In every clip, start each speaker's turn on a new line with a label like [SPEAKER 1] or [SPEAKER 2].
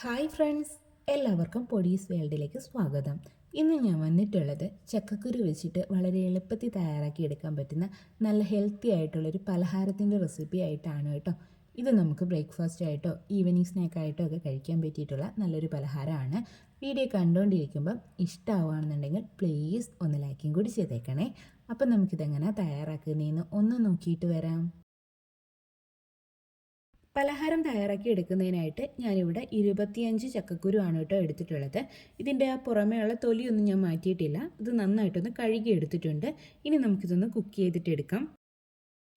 [SPEAKER 1] Hi friends, എല്ലാവർക്കും പൊടീസ് വേൾഡിലേക്ക് സ്വാഗതം. ഇന്ന് ഞാൻ വന്നിട്ടുള്ളത് ചക്കക്കുരു വെച്ചിട്ട് വളരെ എളുപ്പത്തിൽ തയ്യാറാക്കി എടുക്കാൻ പറ്റുന്ന നല്ല ഹെൽത്തി ആയിട്ടുള്ളൊരു പലഹാരത്തിൻ്റെ റെസിപ്പി ആയിട്ടാണ് കേട്ടോ. ഇത് നമുക്ക് ബ്രേക്ക്ഫാസ്റ്റ് ആയിട്ടോ ഈവനിങ് സ്നാക്കായിട്ടോ ഒക്കെ കഴിക്കാൻ പറ്റിയിട്ടുള്ള നല്ലൊരു പലഹാരമാണ്. വീഡിയോ കണ്ടുകൊണ്ടിരിക്കുമ്പം ഇഷ്ടമാവുകയാണെന്നുണ്ടെങ്കിൽ പ്ലീസ് ഒന്ന് ലൈക്കും കൂടി ചെയ്തേക്കണേ. അപ്പം നമുക്കിതെങ്ങനെ തയ്യാറാക്കുന്നതെന്ന് ഒന്ന് നോക്കിയിട്ട് വരാം. പലഹാരം തയ്യാറാക്കി എടുക്കുന്നതിനായിട്ട് ഞാനിവിടെ 25 ചക്കക്കുരു ആണ് കേട്ടോ എടുത്തിട്ടുള്ളത്. ഇതിൻ്റെ ആ പുറമേയുള്ള തൊലിയൊന്നും ഞാൻ മാറ്റിയിട്ടില്ല. ഇത് നന്നായിട്ടൊന്ന് കഴുകി എടുത്തിട്ടുണ്ട്. ഇനി നമുക്കിതൊന്ന് കുക്ക് ചെയ്തിട്ട് എടുക്കാം.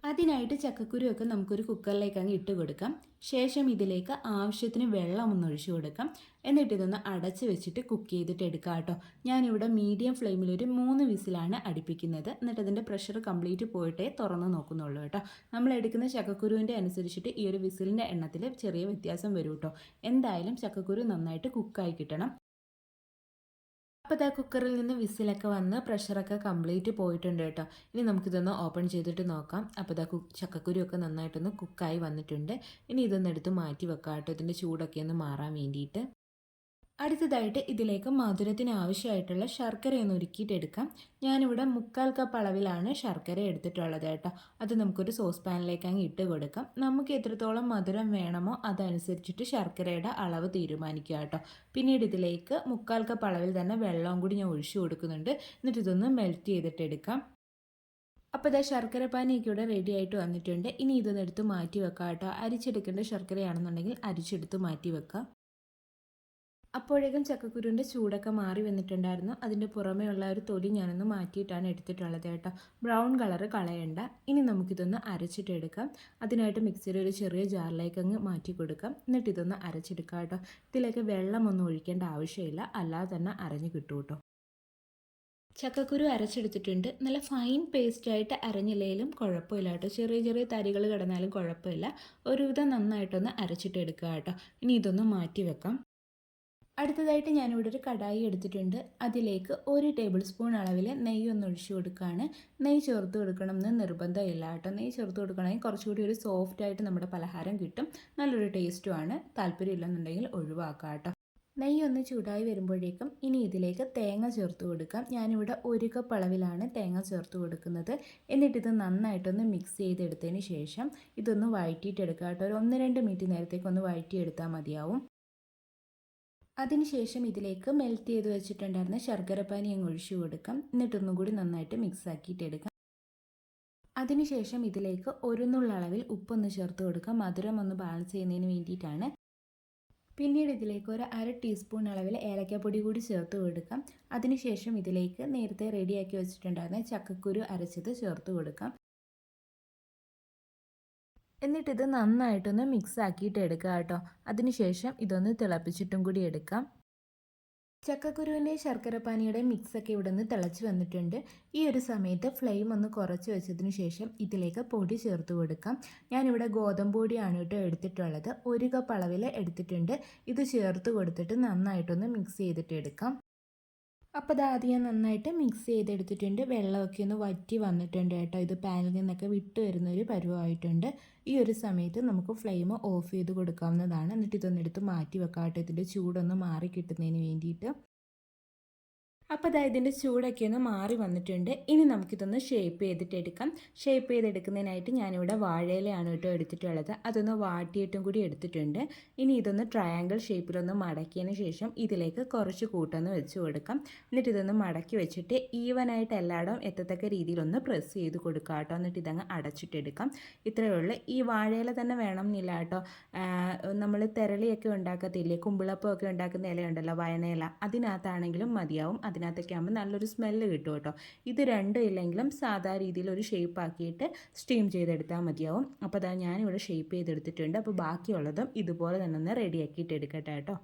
[SPEAKER 1] അതിനായിട്ട് ചക്കക്കുരുവൊക്കെ നമുക്കൊരു കുക്കറിലേക്ക് അങ്ങ് ഇട്ട് കൊടുക്കാം. ശേഷം ഇതിലേക്ക് ആവശ്യത്തിന് വെള്ളം ഒന്ന് ഒഴിച്ചു കൊടുക്കാം. എന്നിട്ട് ഇതൊന്ന് അടച്ച് വെച്ചിട്ട് കുക്ക് ചെയ്തിട്ട് എടുക്കാം കേട്ടോ. ഞാനിവിടെ മീഡിയം ഫ്ലെയിമിൽ ഒരു 3 വിസിലാണ് അടുപ്പിക്കുന്നത്. എന്നിട്ട് അതിൻ്റെ പ്രഷർ കംപ്ലീറ്റ് പോയിട്ടേ തുറന്ന് നോക്കുന്നുള്ളൂ കേട്ടോ. നമ്മൾ എടുക്കുന്ന ചക്കക്കുരുവിൻ്റെ അനുസരിച്ചിട്ട് ഈ ഒരു വിസിലിൻ്റെ എണ്ണത്തിൽ ചെറിയ വ്യത്യാസം വരും കേട്ടോ. എന്തായാലും ചക്കക്കുരു നന്നായിട്ട് കുക്കായി കിട്ടണം. അപ്പോൾ ഇതാ കുക്കറിൽ നിന്ന് വിസിലൊക്കെ വന്ന് പ്രഷറൊക്കെ കംപ്ലീറ്റ് പോയിട്ടുണ്ട് കേട്ടോ. ഇനി നമുക്കിതൊന്ന് ഓപ്പൺ ചെയ്തിട്ട് നോക്കാം. അപ്പോൾ ഇതാ ചക്കക്കുരുവൊക്കെ നന്നായിട്ടൊന്ന് കുക്കായി വന്നിട്ടുണ്ട്. ഇനി ഇതൊന്ന് എടുത്ത് മാറ്റി വെക്കാം കേട്ടോ, ഇതിൻ്റെ ചൂടൊക്കെ ഒന്ന് മാറാൻ വേണ്ടിയിട്ട്. അടുത്തതായിട്ട് ഇതിലേക്ക് മധുരത്തിന് ആവശ്യമായിട്ടുള്ള ശർക്കരയൊന്ന് ഉരുക്കിയിട്ടെടുക്കാം. ഞാനിവിടെ 1/4 കപ്പ് അളവിലാണ് ശർക്കര എടുത്തിട്ടുള്ളത് കേട്ടോ. അത് നമുക്കൊരു സോസ് പാനിലേക്ക് അങ്ങ് ഇട്ട് കൊടുക്കാം. നമുക്ക് എത്രത്തോളം മധുരം വേണമോ അതനുസരിച്ചിട്ട് ശർക്കരയുടെ അളവ് തീരുമാനിക്കുക കേട്ടോ. പിന്നീട് ഇതിലേക്ക് 1/4 കപ്പ് അളവിൽ തന്നെ വെള്ളവും കൂടി ഞാൻ ഒഴിച്ചു കൊടുക്കുന്നുണ്ട്. എന്നിട്ട് ഇതൊന്ന് മെൽറ്റ് ചെയ്തിട്ടെടുക്കാം. അപ്പോൾ ഇതാ ശർക്കര പാനിയൊക്കെ ഇവിടെ റെഡി ആയിട്ട് വന്നിട്ടുണ്ട്. ഇനി ഇതൊന്ന് എടുത്ത് മാറ്റി വെക്കാം കേട്ടോ. അരിച്ചെടുക്കേണ്ട ശർക്കരയാണെന്നുണ്ടെങ്കിൽ അരിച്ചെടുത്ത് മാറ്റി വെക്കാം. അപ്പോഴേക്കും ചക്കക്കുരുവിൻ്റെ ചൂടൊക്കെ മാറി വന്നിട്ടുണ്ടായിരുന്നു. അതിൻ്റെ പുറമേ ഉള്ള ഒരു തൊലി ഞാനൊന്ന് മാറ്റിയിട്ടാണ് എടുത്തിട്ടുള്ളത് കേട്ടോ. ബ്രൗൺ കളറ് കളയണ്ട. ഇനി നമുക്കിതൊന്ന് അരച്ചിട്ടെടുക്കാം. അതിനായിട്ട് മിക്സിയുടെ ഒരു ചെറിയ ജാറിലേക്ക് അങ്ങ് മാറ്റി കൊടുക്കാം. എന്നിട്ട് ഇതൊന്ന് അരച്ചെടുക്കാം കേട്ടോ. ഇതിലേക്ക് വെള്ളമൊന്നും ഒഴിക്കേണ്ട ആവശ്യമില്ല, അല്ലാതെ തന്നെ അരഞ്ഞ് കിട്ടും കേട്ടോ. ചക്കക്കുരു അരച്ചെടുത്തിട്ടുണ്ട്. നല്ല ഫൈൻ പേസ്റ്റായിട്ട് അരഞ്ഞില്ലെങ്കിലും കുഴപ്പമില്ല കേട്ടോ. ചെറിയ ചെറിയ തരികൾ കിടന്നാലും കുഴപ്പമില്ല. ഒരുവിധം നന്നായിട്ടൊന്ന് അരച്ചിട്ടെടുക്കുക കേട്ടോ. ഇനി ഇതൊന്ന് മാറ്റി വെക്കാം. അടുത്തതായിട്ട് ഞാനിവിടെ ഒരു കടായി എടുത്തിട്ടുണ്ട്. അതിലേക്ക് 1 ടേബിൾ സ്പൂൺ അളവിൽ നെയ്യ് ഒന്ന് ഒഴിച്ചു കൊടുക്കുകയാണ്. നെയ്യ് ചേർത്ത് കൊടുക്കണം എന്ന് നിർബന്ധമില്ല കേട്ടോ. നെയ്യ് ചേർത്ത് കൊടുക്കണമെങ്കിൽ കുറച്ചുകൂടി ഒരു സോഫ്റ്റായിട്ട് നമ്മുടെ പലഹാരം കിട്ടും. നല്ലൊരു ടേസ്റ്റുമാണ്. താല്പര്യമില്ലെന്നുണ്ടെങ്കിൽ ഒഴിവാക്കാം കേട്ടോ. നെയ്യ് ഒന്ന് ചൂടായി വരുമ്പോഴേക്കും ഇനി ഇതിലേക്ക് തേങ്ങ ചേർത്ത് കൊടുക്കാം. ഞാനിവിടെ 1 കപ്പ് അളവിലാണ് തേങ്ങ ചേർത്ത് കൊടുക്കുന്നത്. എന്നിട്ടിത് നന്നായിട്ടൊന്ന് മിക്സ് ചെയ്തെടുത്തതിന് ശേഷം ഇതൊന്ന് വഴറ്റിയിട്ടെടുക്കാം കേട്ടോ. ഒരു 1-2 മിനിറ്റ് നേരത്തേക്കൊന്ന് വഴറ്റിയെടുത്താൽ മതിയാവും. അതിനുശേഷം ഇതിലേക്ക് മെൽറ്റ് ചെയ്ത് വെച്ചിട്ടുണ്ടായിരുന്ന ശർക്കരപ്പാനി അങ്ങ് ഒഴിച്ചു കൊടുക്കാം. എന്നിട്ടൊന്നും കൂടി നന്നായിട്ട് മിക്സ് ആക്കിയിട്ടെടുക്കാം. അതിനുശേഷം ഇതിലേക്ക് ഒരു നുള്ളളവിൽ ഉപ്പൊന്ന് ചേർത്ത് കൊടുക്കാം. മധുരം ഒന്ന് ബാലൻസ് ചെയ്യുന്നതിന് വേണ്ടിയിട്ടാണ്. പിന്നീട് ഇതിലേക്ക് ഒരു 1/2 ടീസ്പൂൺ അളവിൽ ഏലക്കാപ്പൊടി കൂടി ചേർത്ത് കൊടുക്കാം. അതിനുശേഷം ഇതിലേക്ക് നേരത്തെ റെഡിയാക്കി വെച്ചിട്ടുണ്ടായിരുന്ന ചക്കക്കുരു അരച്ചത് ചേർത്ത് കൊടുക്കാം. എന്നിട്ടിത് നന്നായിട്ടൊന്ന് മിക്സ് ആക്കിയിട്ട് എടുക്കുക കേട്ടോ. അതിനുശേഷം ഇതൊന്ന് തിളപ്പിച്ചിട്ടും കൂടി എടുക്കാം. ചക്കക്കുരുവിൻ്റെ ശർക്കരപ്പാനിയുടെ മിക്സൊക്കെ ഇവിടെ നിന്ന് തിളച്ച് വന്നിട്ടുണ്ട്. ഈ ഒരു സമയത്ത് ഫ്ലെയിം ഒന്ന് കുറച്ച് വെച്ചതിന് ശേഷം ഇതിലേക്ക് പൊടി ചേർത്ത് കൊടുക്കാം. ഞാനിവിടെ ഗോതമ്പ് പൊടിയാണ് കേട്ടോ എടുത്തിട്ടുള്ളത്. 1 കപ്പ് അളവിൽ എടുത്തിട്ടുണ്ട്. ഇത് ചേർത്ത് കൊടുത്തിട്ട് നന്നായിട്ടൊന്ന് മിക്സ് ചെയ്തിട്ട് എടുക്കാം. അപ്പോൾ അത് ഞാൻ നന്നായിട്ട് മിക്സ് ചെയ്തെടുത്തിട്ടുണ്ട്. വെള്ളമൊക്കെ ഒന്ന് വറ്റി വന്നിട്ടുണ്ട് കേട്ടോ. ഇത് പാനിൽ നിന്നൊക്കെ വിട്ട് വരുന്നൊരു പരുവമായിട്ടുണ്ട്. ഈ ഒരു സമയത്ത് നമുക്ക് ഫ്ലെയിം ഓഫ് ചെയ്ത് കൊടുക്കാവുന്നതാണ്. എന്നിട്ട് ഇതൊന്നെടുത്ത് മാറ്റി വെക്കാം കേട്ടോ, ഇതിൻ്റെ ചൂടൊന്ന് മാറി കിട്ടുന്നതിന് വേണ്ടിയിട്ട്. അപ്പോൾ ഇതിൻ്റെ ചൂടൊക്കെ ഒന്ന് മാറി വന്നിട്ടുണ്ട്. ഇനി നമുക്കിതൊന്ന് ഷേപ്പ് ചെയ്തിട്ടെടുക്കാം. ഷേപ്പ് ചെയ്തെടുക്കുന്നതിനായിട്ട് ഞാനിവിടെ വാഴയിലയാണ് കേട്ടോ എടുത്തിട്ടുള്ളത്. അതൊന്ന് വാട്ടിയിട്ടും കൂടി എടുത്തിട്ടുണ്ട്. ഇനി ഇതൊന്ന് ട്രയാങ്കിൾ ഷേപ്പിലൊന്ന് മടക്കിയതിന് ശേഷം ഇതിലേക്ക് കുറച്ച് കൂട്ടൊന്ന് വെച്ച് കൊടുക്കാം. എന്നിട്ട് ഇതൊന്ന് മടക്കി വെച്ചിട്ട് ഈവനായിട്ട് എല്ലായിടവും എത്തത്തക്ക രീതിയിലൊന്ന് പ്രസ് ചെയ്ത് കൊടുക്കാം കേട്ടോ. എന്നിട്ട് ഇതങ്ങ് അടച്ചിട്ടെടുക്കാം. ഇത്രയേ ഉള്ളൂ. ഈ വാഴയില തന്നെ വേണം എന്നില്ല കേട്ടോ. നമ്മൾ തെരളിയൊക്കെ ഉണ്ടാക്കത്തില്ലേ, കുമ്പിളപ്പമൊക്കെ ഉണ്ടാക്കുന്ന ഇലയുണ്ടല്ലോ, വയനയില, അതിനകത്താണെങ്കിലും മതിയാവും. അതിനകത്തൊക്കെ ആകുമ്പോൾ നല്ലൊരു സ്മെല്ല് കിട്ടും കേട്ടോ. ഇത് രണ്ടും ഇല്ലെങ്കിലും സാധാ രീതിയിൽ ഒരു ഷേപ്പ് ആക്കിയിട്ട് സ്റ്റീം ചെയ്തെടുത്താൽ മതിയാവും. അപ്പോൾ ഞാനിവിടെ ഷേപ്പ് ചെയ്തെടുത്തിട്ടുണ്ട്. അപ്പോൾ ബാക്കിയുള്ളതും ഇതുപോലെ തന്നെ ഒന്ന് റെഡിയാക്കിയിട്ട് എടുക്കട്ടെ കേട്ടോ.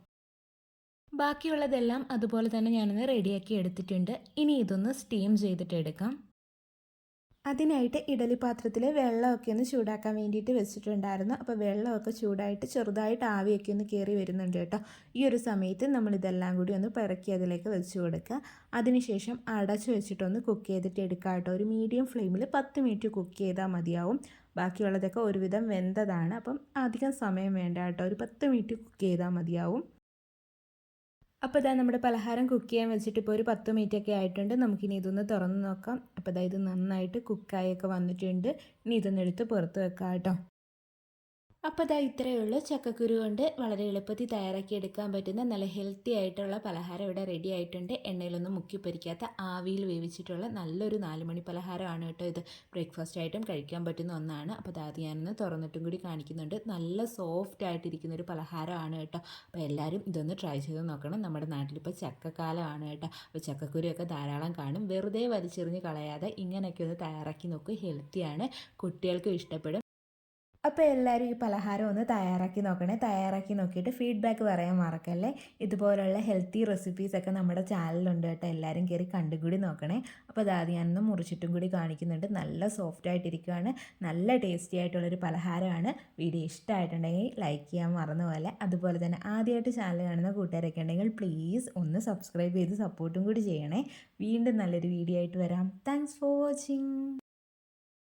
[SPEAKER 1] ബാക്കിയുള്ളതെല്ലാം അതുപോലെ തന്നെ ഞാനൊന്ന് റെഡിയാക്കി എടുത്തിട്ടുണ്ട്. ഇനി ഇതൊന്ന് സ്റ്റീം ചെയ്തിട്ട് എടുക്കാം. അതിനായിട്ട് ഇഡലി പാത്രത്തിൽ വെള്ളമൊക്കെ ഒന്ന് ചൂടാക്കാൻ വേണ്ടിയിട്ട് വെച്ചിട്ടുണ്ടായിരുന്നു. അപ്പോൾ വെള്ളമൊക്കെ ചൂടായിട്ട് ചെറുതായിട്ട് ആവിയൊക്കെ ഒന്ന് കയറി വരുന്നുണ്ട് കേട്ടോ. ഈ ഒരു സമയത്ത് നമ്മളിതെല്ലാം കൂടി ഒന്ന് പിറക്കി അതിലേക്ക് വെച്ച് കൊടുക്കുക. അതിനുശേഷം അടച്ച് വെച്ചിട്ടൊന്ന് കുക്ക് ചെയ്തിട്ട് എടുക്കുക കേട്ടോ. ഒരു മീഡിയം ഫ്ലെയിമിൽ 10 മിനിറ്റ് കുക്ക് ചെയ്താൽ മതിയാവും. ബാക്കിയുള്ളതൊക്കെ ഒരുവിധം വെന്തതാണ്. അപ്പം അധികം സമയം വേണ്ട കേട്ടോ. ഒരു 10 മിനിറ്റ് കുക്ക് ചെയ്താൽ മതിയാവും. അപ്പോൾ ഇതാ നമ്മുടെ പലഹാരം കുക്ക് ചെയ്യാൻ വെച്ചിട്ട് ഇപ്പോൾ ഒരു 10 മിനിറ്റൊക്കെ ആയിട്ടുണ്ട്. നമുക്കിനി ഇതൊന്ന് തുറന്ന് നോക്കാം. അപ്പോൾ ഇതാ ഇത് നന്നായിട്ട് കുക്കായൊക്കെ വന്നിട്ടുണ്ട്. ഇനി ഇതൊന്ന് എടുത്ത് പുറത്ത് വെക്കാം കേട്ടോ. അപ്പോൾ ഇതാ ഇത്രയേ ഉള്ളൂ. ചക്കക്കുരു കൊണ്ട് വളരെ എളുപ്പത്തിൽ തയ്യാറാക്കി എടുക്കാൻ പറ്റുന്ന നല്ല ഹെൽത്തി ആയിട്ടുള്ള പലഹാരം ഇവിടെ റെഡി ആയിട്ടുണ്ട്. എണ്ണയിലൊന്നും മുക്കി പൊരിക്കാത്ത ആവിയിൽ വേവിച്ചിട്ടുള്ള നല്ലൊരു 4 മണി പലഹാരമാണ് കേട്ടോ ഇത്. ബ്രേക്ക്ഫാസ്റ്റ് ആയിട്ടും കഴിക്കാൻ പറ്റുന്ന ഒന്നാണ്. അപ്പോൾ അത് ഞാനൊന്ന് തുറന്നിട്ടും കൂടി കാണിക്കുന്നുണ്ട്. നല്ല സോഫ്റ്റ് ആയിട്ടിരിക്കുന്ന ഒരു പലഹാരമാണ് കേട്ടോ. അപ്പോൾ എല്ലാവരും ഇതൊന്ന് ട്രൈ ചെയ്ത് നോക്കണം. നമ്മുടെ നാട്ടിലിപ്പോൾ ചക്കക്കാലമാണ് കേട്ടോ. അപ്പോൾ ചക്കക്കുരുയൊക്കെ ധാരാളം കാണും. വെറുതെ വലിച്ചെറിഞ്ഞ് കളയാതെ ഇങ്ങനെയൊക്കെ ഒന്ന് തയ്യാറാക്കി നോക്കുക. ഹെൽത്തിയാണ്, കുട്ടികൾക്കും ഇഷ്ടപ്പെടും. അപ്പോൾ എല്ലാവരും ഈ പലഹാരം ഒന്ന് തയ്യാറാക്കി നോക്കണേ. തയ്യാറാക്കി നോക്കിയിട്ട് ഫീഡ്ബാക്ക് പറയാൻ മറക്കല്ലേ. ഇതുപോലുള്ള ഹെൽത്തി റെസിപ്പീസൊക്കെ നമ്മുടെ ചാനലിലുണ്ട് കേട്ടോ. എല്ലാവരും കയറി കണ്ടുകൂടി നോക്കണേ. അപ്പോൾ അത് ഞാനൊന്ന് മുറിച്ചിട്ടും കൂടി കാണിക്കുന്നുണ്ട്. നല്ല സോഫ്റ്റ് ആയിട്ടിരിക്കുകയാണ്. നല്ല ടേസ്റ്റി ആയിട്ടുള്ളൊരു പലഹാരമാണ്. വീഡിയോ ഇഷ്ടമായിട്ടുണ്ടെങ്കിൽ ലൈക്ക് ചെയ്യാൻ മറന്നു പോലെ. അതുപോലെ തന്നെ ആദ്യമായിട്ട് ചാനൽ കാണുന്ന കൂട്ടുകാരൊക്കെ ഉണ്ടെങ്കിൽ പ്ലീസ് ഒന്ന് സബ്സ്ക്രൈബ് ചെയ്ത് സപ്പോർട്ടും കൂടി ചെയ്യണേ. വീണ്ടും നല്ലൊരു വീഡിയോ ആയിട്ട് വരാം. Thanks for watching.